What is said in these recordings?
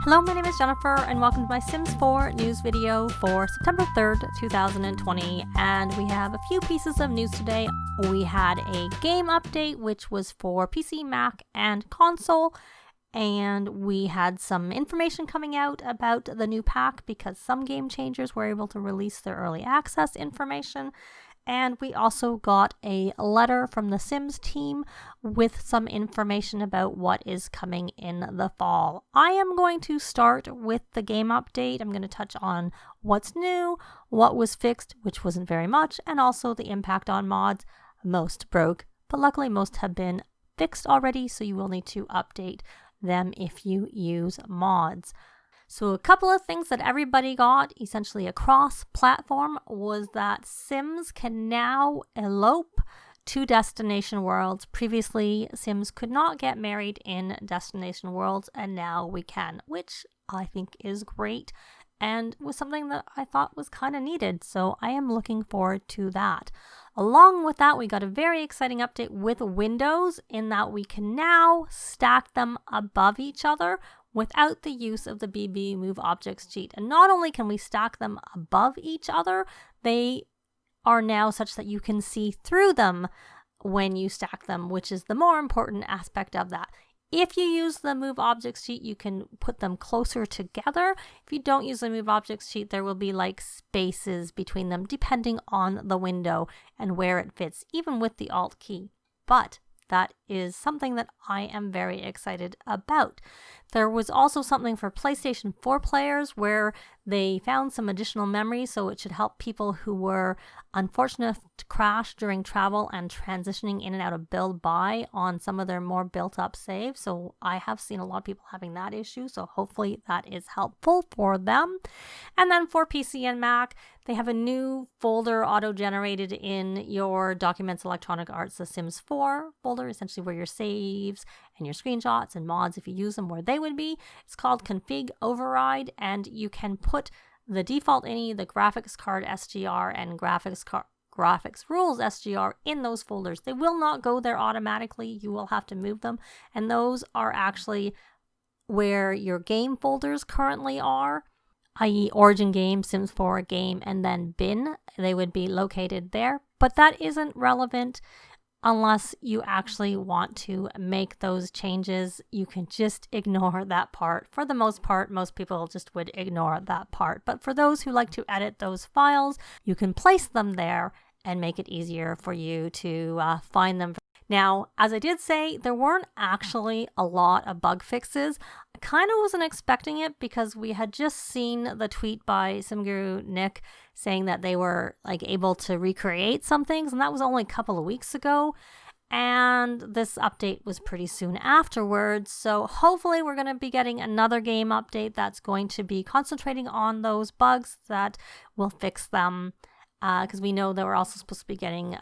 Hello, my name is Jennifer and welcome to my Sims 4 news video for September 3rd, 2020. And we have a few pieces of news today. We had a game update, which was for PC, Mac, and console. And we had some information coming out about the new pack because some game changers were able to release their early access information. And we also got a letter from the Sims team with some information about what is coming in the fall. I am going to start with the game update. I'm going to touch on what's new, what was fixed, which wasn't very much, and also the impact on mods. Most broke, but luckily most have been fixed already, so you will need to update them if you use mods. So a couple of things that everybody got essentially across platform was that Sims can now elope to destination worlds. Previously, Sims could not get married in destination worlds, and now we can, which I think is great and was something that I thought was kind of needed. So I am looking forward to that. Along with that, we got a very exciting update with windows in that we can now stack them above each other without the use of the BB Move Objects cheat. And not only can we stack them above each other, they are now such that you can see through them when you stack them, which is the more important aspect of that. If you use the Move Objects cheat, you can put them closer together. If you don't use the Move Objects cheat, there will be like spaces between them depending on the window and where it fits, even with the Alt key. But that is something that I am very excited about. There was also something for PlayStation 4 players where they found some additional memory, so it should help people who were unfortunate to crash during travel and transitioning in and out of build by on some of their more built up saves. So I have seen a lot of people having that issue, so hopefully that is helpful for them. And then for PC and Mac, they have a new folder auto-generated in your Documents Electronic Arts The Sims 4 folder, essentially where your saves and your screenshots and mods, if you use them, where they would be. It's called Config Override, and you can put the default INI, the graphics card SGR, and graphics rules SGR in those folders. They will not go there automatically. You will have to move them, and those are actually where your game folders currently are, i.e. Origin Game, Sims 4 Game, and then Bin. They would be located there, but that isn't relevant unless you actually want to make those changes. You can just ignore that part. For the most part, most people just would ignore that part. But for those who like to edit those files, you can place them there and make it easier for you to find them. Now, as I did say, there weren't actually a lot of bug fixes. I kind of wasn't expecting it because we had just seen the tweet by SimGuru Nick saying that they were like able to recreate some things, and that was only a couple of weeks ago. And this update was pretty soon afterwards. So hopefully we're going to be getting another game update that's going to be concentrating on those bugs that will fix them. Because we know that we're also supposed to be getting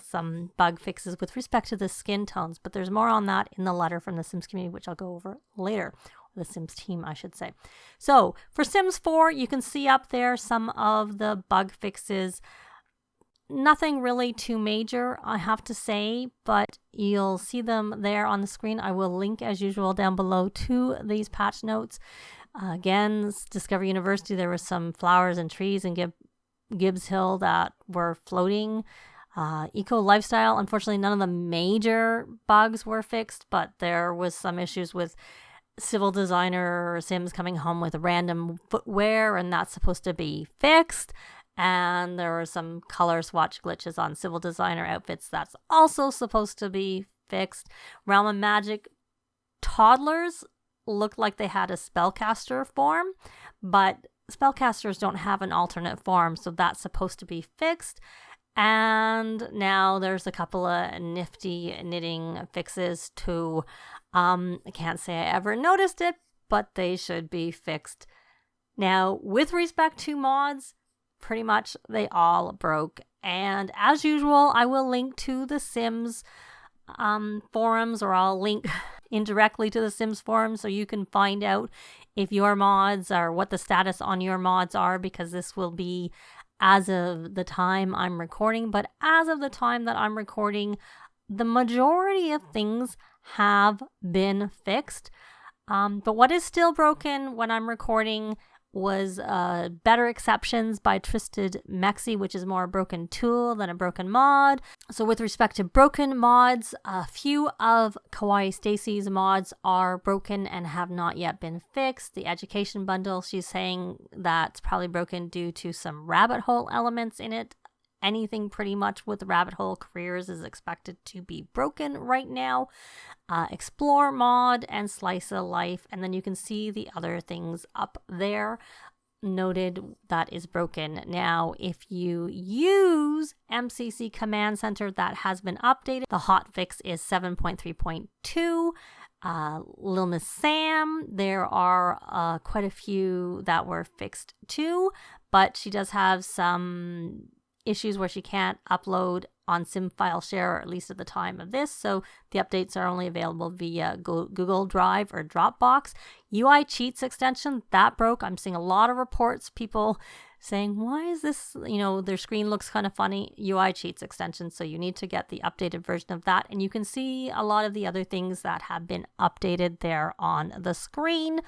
some bug fixes with respect to the skin tones, but there's more on that in the letter from the Sims community, which I'll go over later. The Sims team, I should say. So for Sims 4, you can see up there some of the bug fixes. Nothing really too major, I have to say, but you'll see them there on the screen. I will link, as usual, down below to these patch notes. Again, Discover University, there were some flowers and trees and Gibbs Hill that were floating. Eco Lifestyle, unfortunately none of the major bugs were fixed, but there was some issues with Civil Designer Sims coming home with random footwear, and that's supposed to be fixed. And there were some color swatch glitches on Civil Designer outfits that's also supposed to be fixed. Realm of Magic toddlers looked like they had a spellcaster form, but spellcasters don't have an alternate form, so that's supposed to be fixed. And now there's a couple of nifty knitting fixes too. I can't say I ever noticed it, but they should be fixed. Now, with respect to mods, pretty much they all broke. And as usual, I will link to the Sims forums, or I'll link indirectly to the Sims forums so you can find out if your mods or what the status on your mods are, because this will be as of the time I'm recording. But as of the time that I'm recording, the majority of things have been fixed. But what is still broken when I'm recording was Better Exceptions by Twisted Mexi, which is more a broken tool than a broken mod. So with respect to broken mods, a few of Kawaii Stacy's mods are broken and have not yet been fixed. The education bundle, she's saying that's probably broken due to some rabbit hole elements in it. Anything pretty much with rabbit hole careers is expected to be broken right now. Explore mod and Slice of Life, and then you can see the other things up there noted that is broken. Now, if you use MCC Command Center, that has been updated. The hotfix is 7.3.2. Lil Miss Sam, there are quite a few that were fixed too, but she does have some issues where she can't upload on Sim File Share, or at least at the time of this, so the updates are only available via Google Drive or Dropbox. UI Cheats extension, that broke. I'm seeing a lot of reports, people saying, why is this, their screen looks kind of funny. UI Cheats extension, so you need to get the updated version of that, and you can see a lot of the other things that have been updated there on the screen.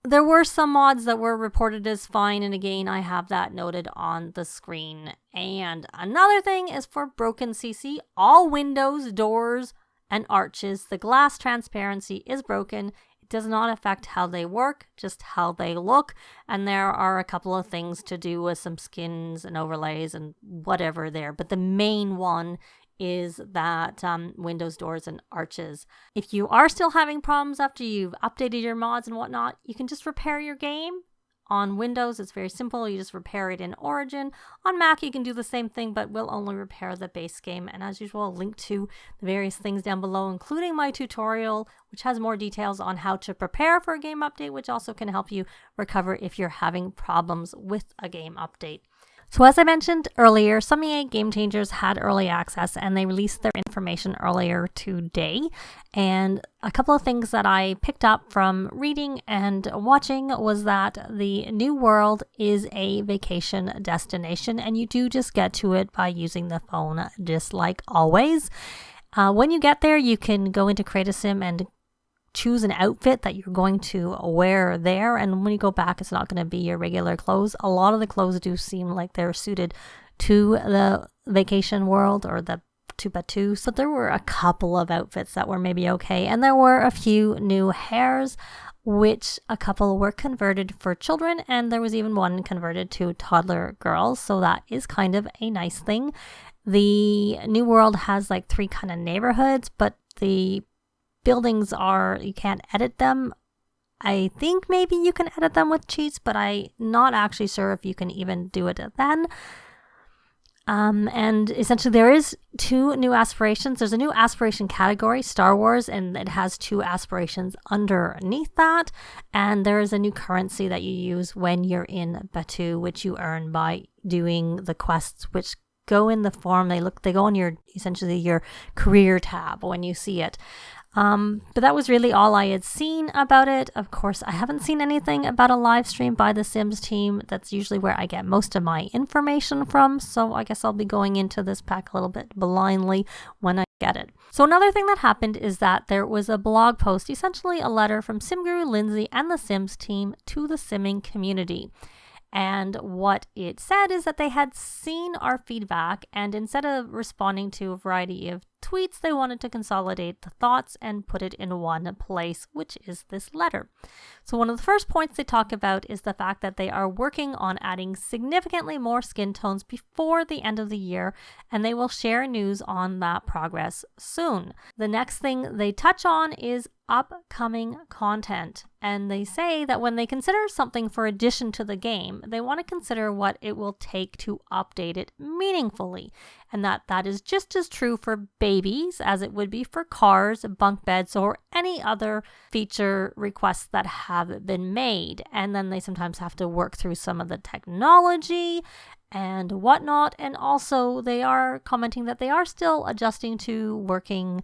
There were some mods that were reported as fine, and again, I have that noted on the screen. And another thing is for broken CC, all windows, doors, and arches, the glass transparency is broken. It does not affect how they work, just how they look. And there are a couple of things to do with some skins and overlays and whatever there. But the main one is that windows, doors, and arches. If you are still having problems after you've updated your mods and whatnot, you can just repair your game. On Windows, it's very simple. You just repair it in Origin. On Mac, you can do the same thing, but we'll only repair the base game. And as usual, I'll link to the various things down below, including my tutorial, which has more details on how to prepare for a game update, which also can help you recover if you're having problems with a game update. So as I mentioned earlier, some EA Game Changers had early access and they released their information earlier today. And a couple of things that I picked up from reading and watching was that the New World is a vacation destination and you do just get to it by using the phone, just like always. When you get there, you can go into Create a Sim and choose an outfit that you're going to wear there, and when you go back, it's not going to be your regular clothes. A lot of the clothes do seem like they're suited to the vacation world or to Batuu, so there were a couple of outfits that were maybe okay, and there were a few new hairs, which a couple were converted for children, and there was even one converted to toddler girls, so that is kind of a nice thing. The New World has like 3 kind of neighborhoods, but the buildings you can't edit them. I think maybe you can edit them with cheats, but I'm not actually sure if you can even do it then. And essentially there is 2 new aspirations. There's a new aspiration category, Star Wars, and it has 2 aspirations underneath that. And there is a new currency that you use when you're in Batuu, which you earn by doing the quests, which go in the form, they go on your career tab when you see it. But that was really all I had seen about it. Of course, I haven't seen anything about a live stream by the Sims team. That's usually where I get most of my information from. So I guess I'll be going into this pack a little bit blindly when I get it. So another thing that happened is that there was a blog post, essentially a letter from Sim Guru Lindsay and the Sims team to the simming community. And what it said is that they had seen our feedback, and instead of responding to a variety of tweets, they wanted to consolidate the thoughts and put it in one place, which is this letter. So one of the first points they talk about is the fact that they are working on adding significantly more skin tones before the end of the year, and they will share news on that progress soon. The next thing they touch on is upcoming content, and they say that when they consider something for addition to the game, they want to consider what it will take to update it meaningfully, and that is just as true for babies as it would be for cars, bunk beds, or any other feature requests that have been made. And then they sometimes have to work through some of the technology and whatnot, and also they are commenting that they are still adjusting to working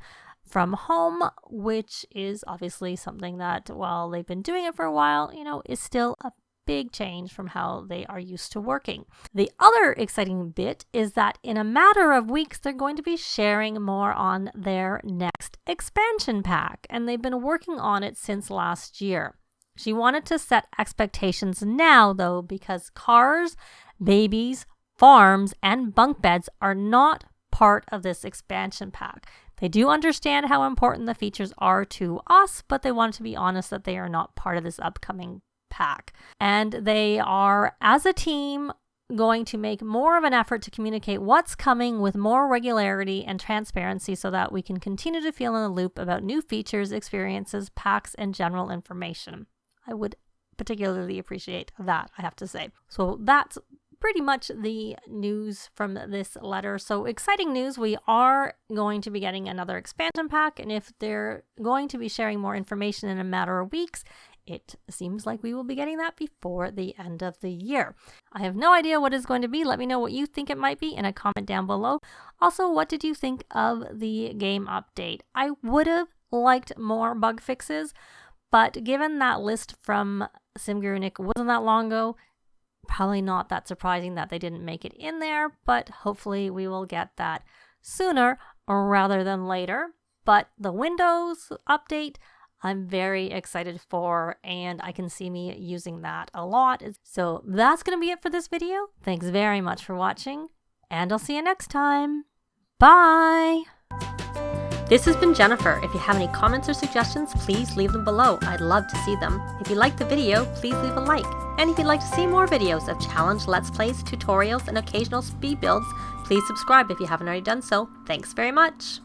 from home, which is obviously something that, while they've been doing it for a while, is still a big change from how they are used to working. The other exciting bit is that in a matter of weeks, they're going to be sharing more on their next expansion pack, and they've been working on it since last year. She wanted to set expectations now, though, because cars, babies, farms, and bunk beds are not part of this expansion pack. They do understand how important the features are to us, but they want to be honest that they are not part of this upcoming pack. And they are, as a team, going to make more of an effort to communicate what's coming with more regularity and transparency so that we can continue to feel in the loop about new features, experiences, packs, and general information. I would particularly appreciate that, I have to say. So that's pretty much the news from this letter. So exciting news. We are going to be getting another expansion pack, and if they're going to be sharing more information in a matter of weeks, it seems like we will be getting that before the end of the year. I have no idea what it's going to be. Let me know what you think it might be in a comment down below. Also, what did you think of the game update? I would have liked more bug fixes, but given that list from SimGurunik wasn't that long ago, probably not that surprising that they didn't make it in there, but hopefully we will get that sooner rather than later. But the Windows update, I'm very excited for, and I can see me using that a lot. So that's going to be it for this video. Thanks very much for watching, and I'll see you next time. Bye! This has been Jennifer. If you have any comments or suggestions, please leave them below. I'd love to see them. If you liked the video, please leave a like. And if you'd like to see more videos of challenge, let's plays, tutorials, and occasional speed builds, please subscribe if you haven't already done so. Thanks very much!